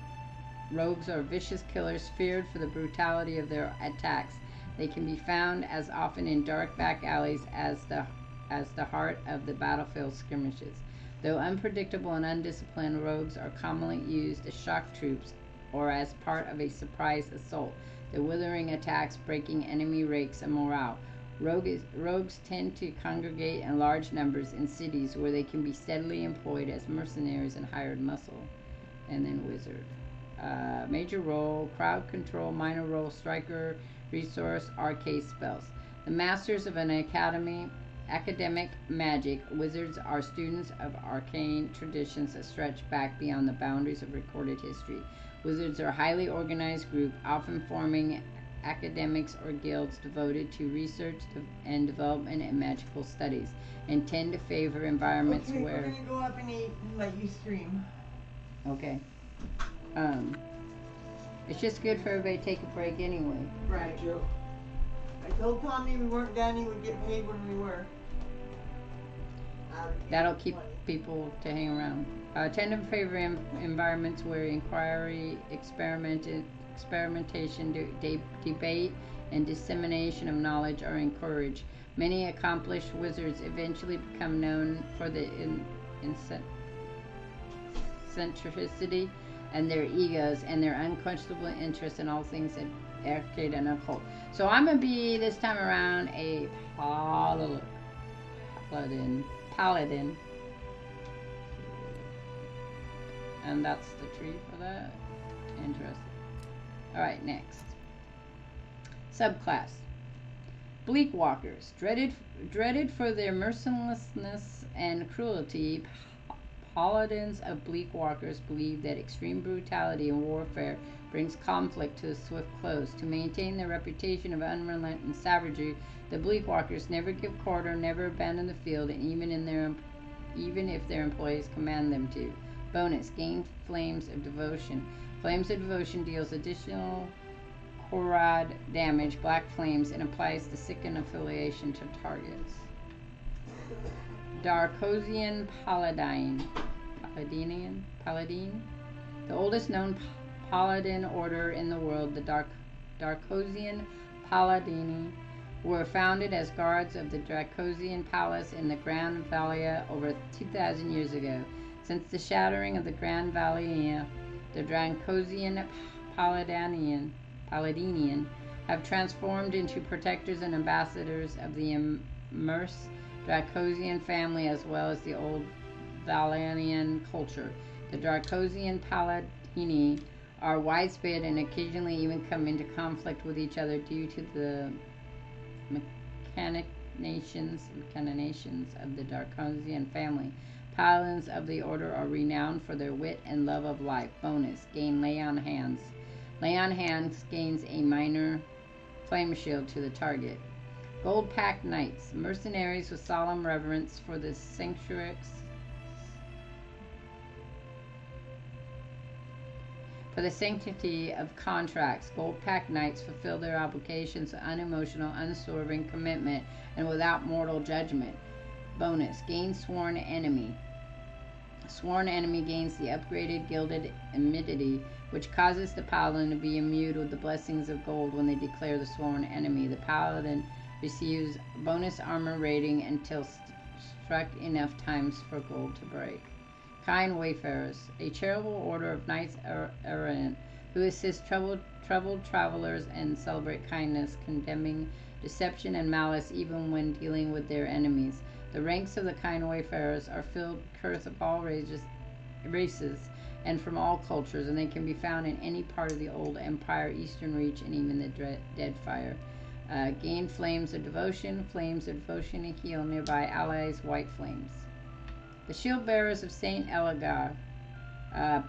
Rogues are vicious killers feared for the brutality of their attacks. They can be found as often in dark back alleys as the heart of the battlefield skirmishes. Though unpredictable and undisciplined, rogues are commonly used as shock troops or as part of a surprise assault. Their withering attacks breaking enemy rakes and morale. Rogues tend to congregate in large numbers in cities where they can be steadily employed as mercenaries and hired muscle. And then wizard. Major role, crowd control, minor role, striker, resource, arcade spells. The masters of an academic magic, wizards are students of arcane traditions that stretch back beyond the boundaries of recorded history. Wizards are a highly organized group, often forming academics or guilds devoted to research and development and magical studies, and tend to favor environments where... we're gonna go up and eat and let you stream. Okay. It's just good for everybody to take a break anyway. Right. Joe. I told Tommy we weren't done, he would get paid when we were. That'll keep people to hang around. Tend to favor environments where inquiry, experimentation, debate, and dissemination of knowledge are encouraged. Many accomplished wizards eventually become known for the eccentricity and their egos and their unquestionable interest in all things arcade and occult. So I'm going to be, this time around, a paladin. And that's the tree for that. Interesting. Alright, next. Subclass. Bleakwalkers. Dreaded for their mercilessness and cruelty, paladins of Bleakwalkers believe that extreme brutality and warfare brings conflict to a swift close. To maintain their reputation of unrelenting savagery, the Bleakwalkers never give quarter, never abandon the field, and even if their employees command them to. Bonus: gain Flames of Devotion. Flames of Devotion deals additional Korad damage, black flames, and applies the Sicken affiliation to targets. Darkosian Paladin. The oldest known paladin order in the world, the Darkosian Paladini, were founded as guards of the Dracosian Palace in the Grand Valia over 2,000 years ago. Since the shattering of the Grand Valia, the Dracosian Paladinian have transformed into protectors and ambassadors of the immersed Dracosian family as well as the old Valanian culture. The Dracosian Paladini are widespread and occasionally even come into conflict with each other due to the machinations of the Dracosian family. Paladins of the order are renowned for their wit and love of life. Bonus: gain Lay on Hands. Lay on Hands gains a minor flame shield to the target. Gold-packed Knights. Mercenaries with solemn reverence for the sanctity of contracts. Gold-packed Knights fulfill their obligations with unemotional, unswerving commitment and without mortal judgment. Bonus: gain Sworn Enemy. Sworn Enemy gains the upgraded Gilded Immunity, which causes the Paladin to be imbued with the blessings of gold when they declare the Sworn Enemy. The Paladin receives bonus armor rating until struck enough times for gold to break. Kind Wayfarers. A charitable order of knights errant who assist troubled travelers and celebrate kindness, condemning deception and malice even when dealing with their enemies. The ranks of the Kind Wayfarers are filled with curse of all races and from all cultures, and they can be found in any part of the Old Empire, Eastern Reach, and even the Deadfire. Gain flames of devotion to heal nearby allies, white flames. The Shield Bearers of Saint Elegar, a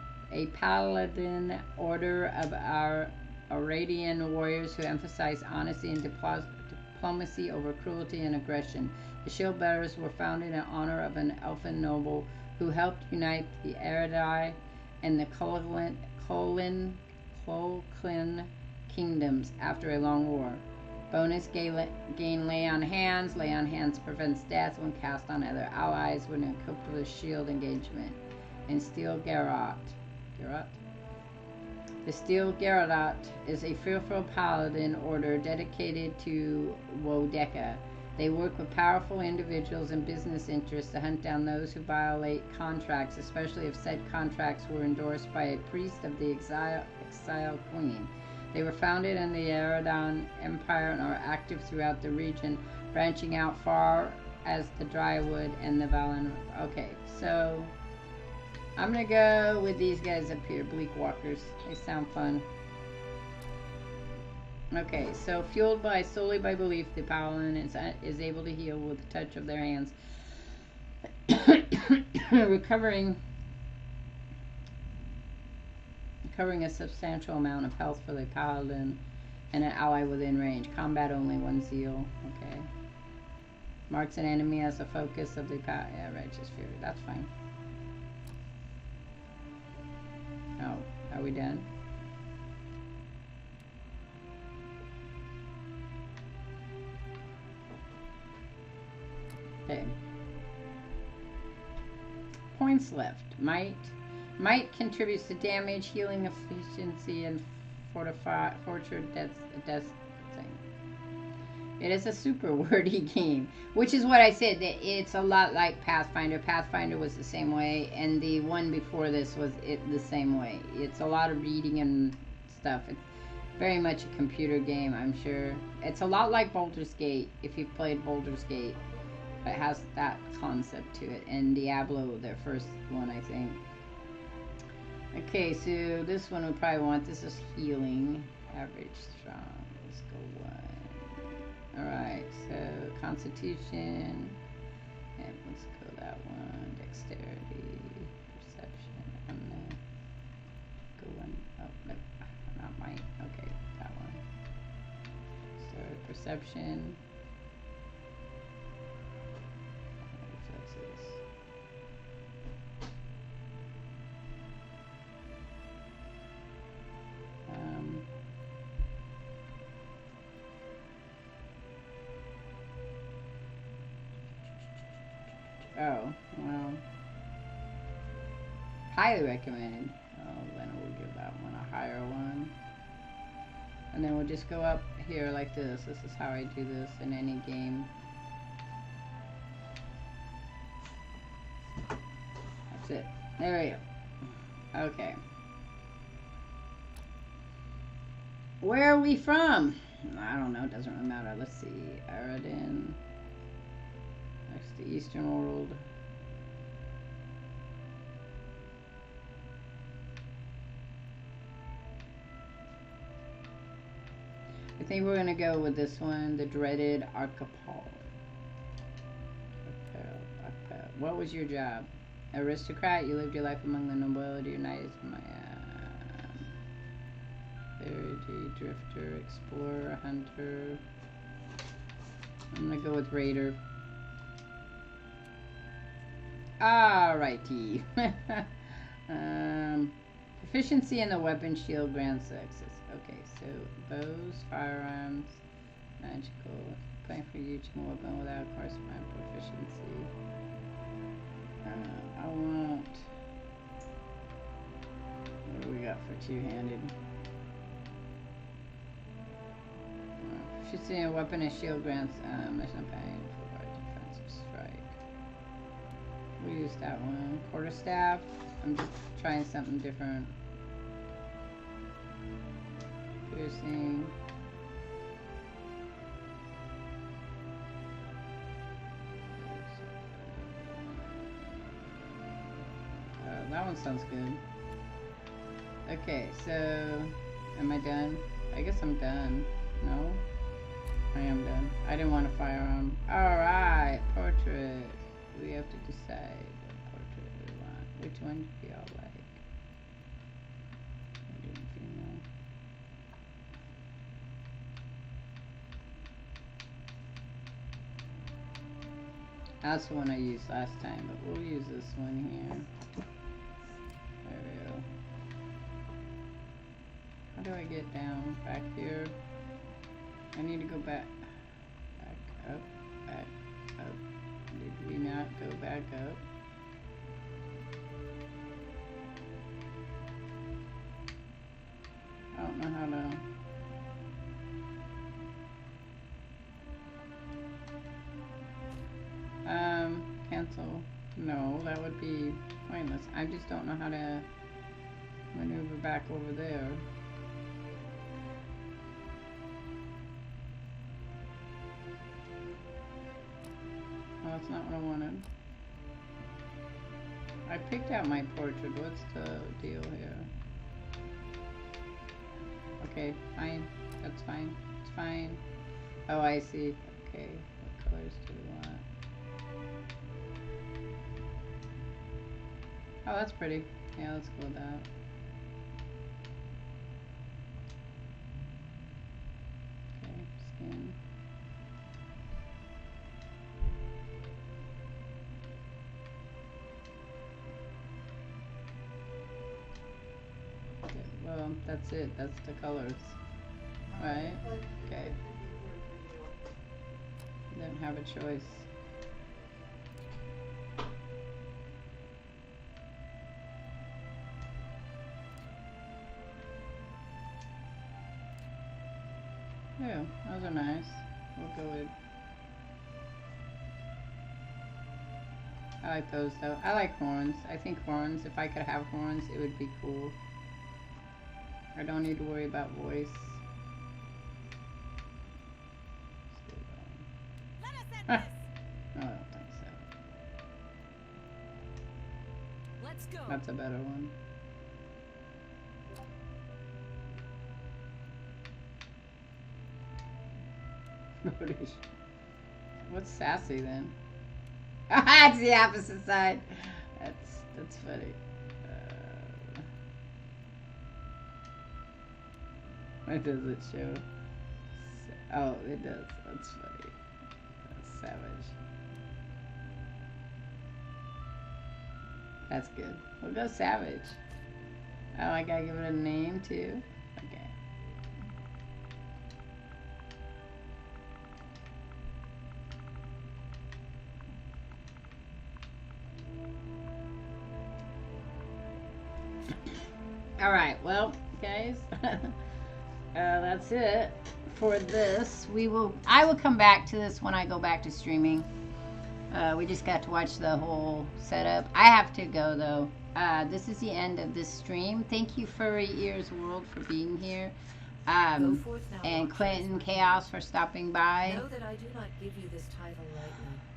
paladin order of our Aradian warriors who emphasize honesty and diplomacy over cruelty and aggression. The Shield Bearers were founded in honor of an elfin noble who helped unite the Eredai and the Colin kingdoms after a long war. Bonus gain Lay on Hands. Lay on Hands prevents death when cast on other allies when equipped with a shield engagement. And Steel Garrote. The Steel Garrote is a fearful paladin order dedicated to Wodeka. They work with powerful individuals and business interests to hunt down those who violate contracts, especially if said contracts were endorsed by a priest of the exiled queen. They were founded in the Eredon Empire and are active throughout the region, branching out far as the Drywood and the Valen. Okay, so I'm going to go with these guys up here, Bleak Walkers. They sound fun. Okay, so fueled solely by belief, the paladin is able to heal with the touch of their hands, recovering a substantial amount of health for the paladin and an ally within range. Combat only, 1 zeal. Okay. Marks an enemy as a focus of the righteous fury. That's fine. Oh, are we done? Okay. Points left. Might contributes to damage, healing efficiency, and fortune death thing. It is a super wordy game, which is what I said. That it's a lot like Pathfinder. Pathfinder was the same way, and the one before this was the same way. It's a lot of reading and stuff. It's very much a computer game, I'm sure. It's a lot like Baldur's Gate, if you've played Baldur's Gate. It has that concept to it. And Diablo, their first one, I think. Okay, so this one we probably want. This is healing. Average strong. Let's go 1. Alright, so Constitution. And let's go that one. Dexterity. Perception. And then go 1. Oh, no. Not mine. Okay, that one. So Perception. Oh, well, highly recommended. Oh, then we'll give that one a higher one. And then we'll just go up here like this. This is how I do this in any game. That's it. There we go. Okay. Where are we from? I don't know. It doesn't really matter. Let's see. Aradin. That's the Eastern world. I think we're gonna go with this one, the dreaded Archipel. What was your job? Aristocrat. You lived your life among the nobility, united to my Verity, drifter, explorer, hunter. I'm gonna go with raider. Alrighty. Proficiency in the weapon shield grants access. Okay, so bows, firearms, magical. Playing for each weapon without corresponding proficiency. I want. What do we got for two-handed? Proficiency in a weapon and shield grants mission pain for defensive strike. We'll use that one. Quarterstaff. I'm just trying something different. Piercing. That one sounds good. Okay, so am I done? I guess I'm done. No? I am done. I didn't want a firearm. Alright, portrait. We have to decide what portrait we want. Which one do y'all like? Female. That's the one I used last time, but we'll use this one here. There we go. How do I get down? Back here? I need to go back. Back up. Back up. Did we not go back up? I don't know how to... Cancel. No, that would be pointless. I just don't know how to maneuver back over there. Oh, that's not what I wanted. I picked out my portrait. What's the deal here? Okay, fine. That's fine. It's fine. Oh, I see. Okay, what colors do we want? Oh, that's pretty. Yeah, let's go with that. Okay, skin. Okay, well, that's it. That's the colors. Right? Okay. Didn't have a choice. Yeah, those are nice. We'll go with... I like those though. I like horns. I think horns, if I could have horns, it would be cool. I don't need to worry about voice. No, I don't think so. Let's go. That's a better one. What's sassy then? It's the opposite side. That's funny. What does it show? Oh, it does. That's funny. That's savage. That's good. We'll go savage. Oh, I gotta give it a name too. Okay. Alright, well, guys, that's it for this. I will come back to this when I go back to streaming. We just got to watch the whole setup. I have to go, though. This is the end of this stream. Thank you, Furry Ears World, for being here. And Quentin Chaos for stopping by. Know that I do not give you this title lightly.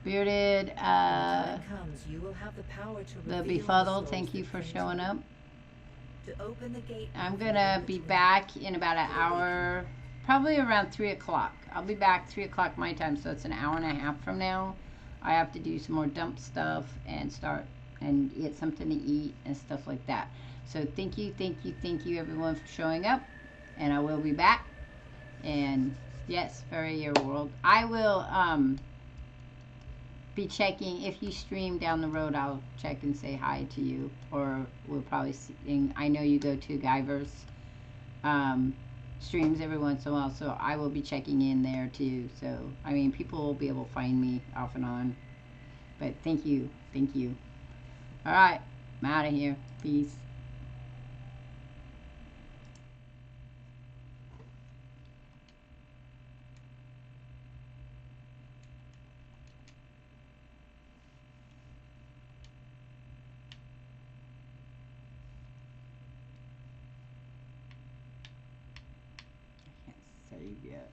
Bearded, When the time comes, you will have the power to the reveal Befuddled, souls thank you that for came showing to up. you. To open the gate, I'm gonna be back in about an hour, probably around 3 o'clock. I'll be back 3 o'clock my time, so it's an hour and a half from now. I have to do some more dump stuff and start and get something to eat and stuff like that. So thank you everyone for showing up, and I will be back. And yes, Furry Year World, I will be checking. If you stream down the road, I'll check and say hi to you, or we'll probably see. I know you go to Guyver's streams every once in a while, so I will be checking in there too. So I mean, people will be able to find me off and on. But thank you. All right, I'm out of here. Peace. I can't save yet.